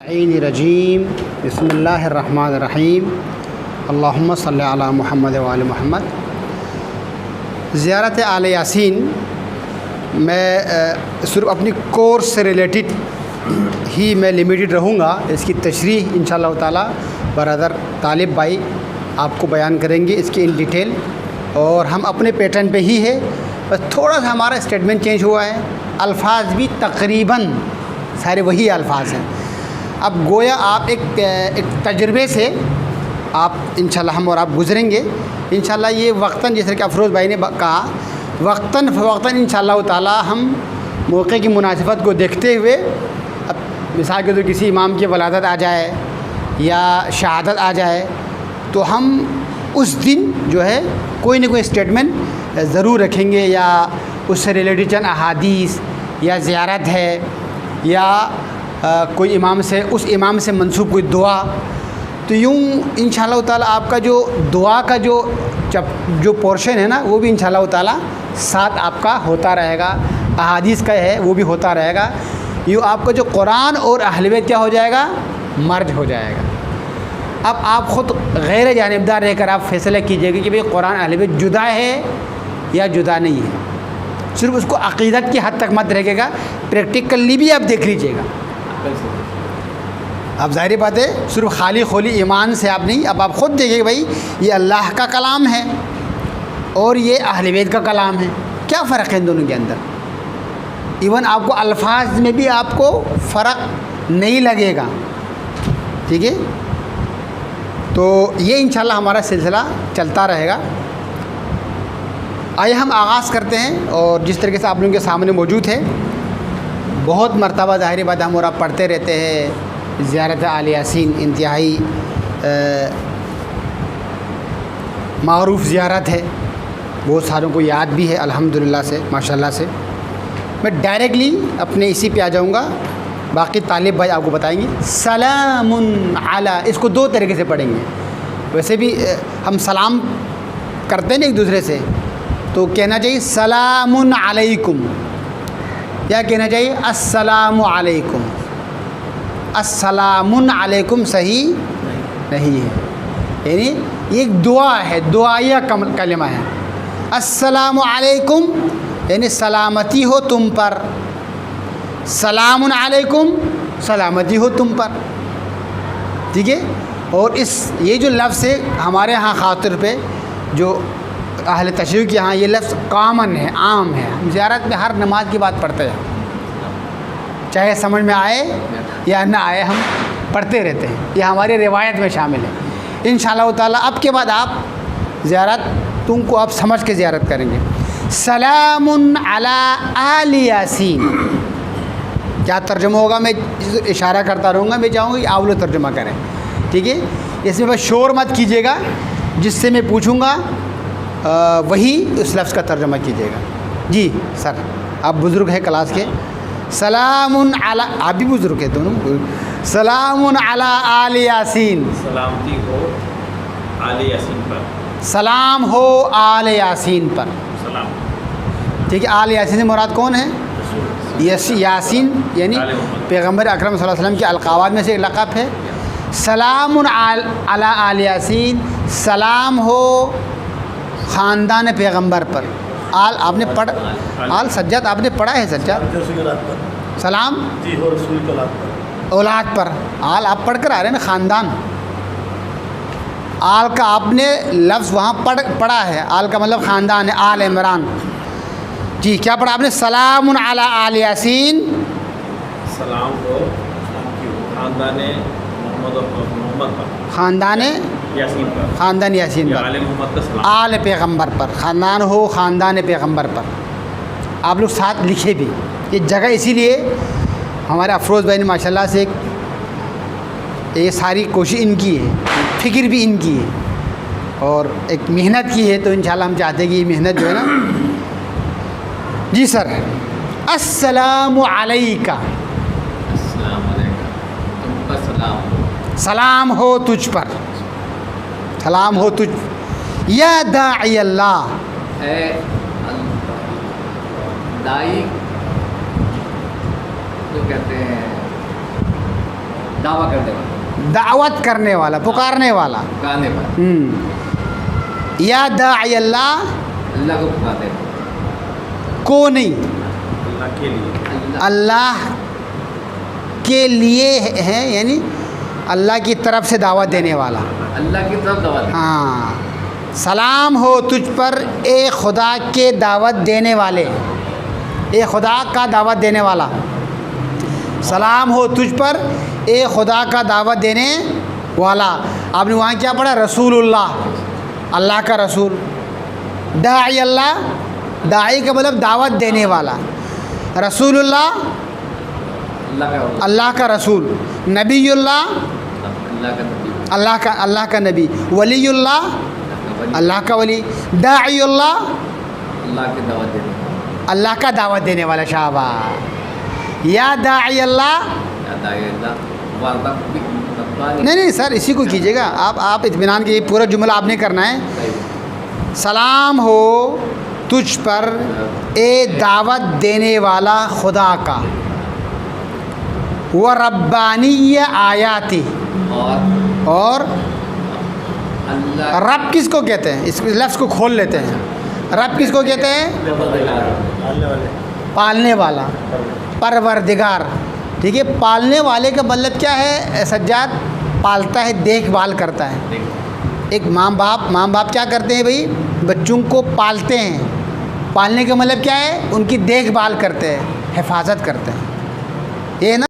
रजीम बिस्मिल्लाहिर्रहमानिर्रहीम अल्लाहुम्मा सल्ली अला मुहम्मद व आले मुहम्मद। ज़ियारत आले यासीन मैं सिर्फ अपनी कोर्स से रिलेटेड ही मैं लिमिटेड रहूँगा। इसकी तशरीह इंशाअल्लाह ताला बरदर तालिब भाई आपको बयान करेंगे इसकी इन डिटेल, और हम अपने पैटर्न पे ही है, बस थोड़ा सा हमारा स्टेटमेंट चेंज हुआ है। अल्फाज भी तकरीबन सारे वही अल्फाज हैं। अब गोया आप एक तजर्बे से आप इंशाल्लाह हम और आप गुज़रेंगे इंशाल्लाह। ये वक्तन, जैसे कि अफरोज़ भाई ने कहा, वक्तन फ़वक्तन इंशाल्लाह ताला हम मौके की मुनासिबत को देखते हुए, अब मिसाल के तो किसी इमाम की वलादत आ जाए या शहादत आ जाए तो हम उस दिन जो है कोई न कोई स्टेटमेंट ज़रूर रखेंगे, या उससे रिलेटेड चंद अहादीस या ज़ियारत है या कोई इमाम से, उस इमाम से मंसूब कोई दुआ। तो यूँ इंशाअल्लाह ताला आपका जो दुआ का जो पोर्शन है ना, वो भी इंशाअल्लाह ताला साथ आपका होता रहेगा। अहादीस का है वो भी होता रहेगा। यूँ आपका जो कुरान और अहले बैत क्या हो जाएगा, मर्ज हो जाएगा। अब आप ख़ुद गैर जानिबदार रहकर आप फैसला कीजिएगा कि भाई कुरान अहले बैत जुदा है या जुदा नहीं है। सिर्फ उसको अक़ीदत की हद तक मत रखिएगा, प्रैक्टिकली भी आप देख लीजिएगा। अब ज़ाहिर बात है सिर्फ खाली खोली ईमान से आप नहीं, अब आप ख़ुद देखिए भाई ये अल्लाह का कलाम है और ये अहले बैत का कलाम है, क्या फ़र्क है इन दोनों के अंदर। इवन आपको अल्फाज में भी आपको फ़र्क नहीं लगेगा, ठीक है। तो ये इंशाल्लाह हमारा सिलसिला चलता रहेगा। आइए हम आगाज़ करते हैं, और जिस तरीके से आप लोगों के सामने मौजूद है, बहुत मरतबा ज़ाहिर बात हम और आप पढ़ते रहते हैं ज़ियारत आले यासीन इंतहाई मारूफ़ ज़ियारत है, बहुत सारों को याद भी है अल्हम्दुलिल्लाह से, माशाल्लाह से। मैं डायरेक्टली अपने इसी पे आ जाऊँगा, बाकी तालिब भाई आपको बताएंगे। सलामुन अला, इसको दो तरीके से पढ़ेंगे। वैसे भी हम सलाम करते हैं ना एक दूसरे से, तो कहना चाहिए सलामुन अलैकुम, या कहना चाहिए अस्सलामु अलैकुम। अस्सलामुन अलैकुम सही नहीं है, यानी ये एक दुआ है, दुआया कलमा है। अस्सलामु अलैकुम यानी सलामती हो तुम पर, सलामुन अलैकुम सलामती हो तुम पर, ठीक है। और ये जो लफ्ज़ है हमारे यहाँ ख़ातिर पे, जो अहले तशरीह के यहाँ ये लफ्ज़ कॉमन है, आम है। हम ज़ियारत में हर नमाज की बात पढ़ते हैं, चाहे समझ में आए या ना आए, हम पढ़ते रहते हैं। ये हमारी रिवायत में शामिल है। इंशाअल्लाह ताला अब के बाद आप ज़ियारत तुमको आप समझ के ज़ियारत करेंगे। सलामुन अला आले यासीन, क्या तर्जुमा होगा, मैं इशारा करता रहूँगा, मैं चाहूँगा कि आप लोग तर्जुमा करें, ठीक है। इसमें बस शोर मत कीजिएगा, जिससे मैं पूछूँगा वही उस लफ्ज़ का तर्जुमा कीजिएगा। जी सर, आप बुज़ुर्ग हैं क्लास के। सलामुन अला, आप भी बुज़ुर्ग हैं दोनों। सलामुन अला आले यासीन, सलामती हो आले यासीन पर, सलाम हो आले यासीन पर, सलाम, ठीक है। आले यासीन से मुराद कौन है? यासीन यानी पैगम्बर अकरम सल्लल्लाहु अलैहि वसल्लम के अलक़ावात में से एक लक़ब है। सलामुन अला आले यासीन, सलाम हो ख़ानदान पैगम्बर पर। आल आपने पढ़, आल सज्जाद आपने पढ़ा है सज्जाद? सलाम औलाद पर, आल आप पढ़ कर आ रहे हैं ना, ख़ानदान। आल का आपने लफ्ज़ वहाँ पढ़ा है, आल का मतलब ख़ानदान है, आल इमरान। जी क्या पढ़ा आपने? सलामुन अला आले यासीन, सलाम हो ख़ानदान मोहम्मद पर, ख़ानदान यासीन पर, ख़ानदान यासीन पर, आले मोहम्मद का सलाम, आल पैगम्बर पर, ख़ानदान हो ख़ानदान पैगम्बर पर। आप लोग साथ लिखे भी, ये जगह इसीलिए हमारे अफरोज़ भाई ने माशाल्लाह से ये सारी कोशिश इनकी है, फ़िक्र भी इनकी है और एक मेहनत की है। तो इंशाल्लाह हम चाहते हैं कि ये मेहनत जो है ना। जी सर, अस्सलामु अलैका, तुम पर सलाम, सलाम हो तुझ पर, सलाम हो तुझ। या दाई अल्लाह, दाई जो कहते हैं दावा करने वाला, दावत करने वाला, पुकारने वाला। पुकारने वाला, या दाई अल्लाह अल्लाह को पुकारने वाला, को नहीं, अल्लाह के लिए, अल्लाह के लिए है, यानी अल्लाह की तरफ से दावत देने वाला। अल्लाह की तरफ दावा दे, हाँ, सलाम हो तुझ पर ए खुदा के दावत देने वाले, ए खुदा का दावत देने वाला। सलाम हो तुझ पर ए खुदा का दावत देने वाला। आपने वहाँ क्या पढ़ा? रसूलुल्लाह, अल्लाह का रसूल। दाई अल्लाह, दाई का मतलब दावत देने वाला। रसूलुल्लाह, अल्लाह का रसूल। नबीयुल्लाह, अल्लाह का नबी, वलीयुल्लाह, अल्लाह का वली। दाईउल्लाह, अल्लाह की दावत देने वाला, अल्लाह का दावत देने वाला। शाबाश। या दाई अल्लाह, या दाई अल्लाह, वादा भी तब्बानी, नहीं सर, इसी को कीजिएगा आप इत्मीनान के, पूरा जुमला आपने करना है। सलाम हो तुझ पर ए दावत देने वाला खुदा का, व रब्बानी आयाती, और अल्लाह रब किसको कहते हैं? इस लफ्ज़ को खोल लेते हैं। रब किसको कहते हैं? पालने वाला, परवरदिगार। ठीक है, पालने वाले का मतलब क्या है सज्जाद? पालता है, देखभाल करता है। एक माँ बाप क्या करते हैं भाई? बच्चों को पालते हैं। पालने का मतलब क्या है? उनकी देखभाल करते हैं, हिफाजत करते हैं, ये ना।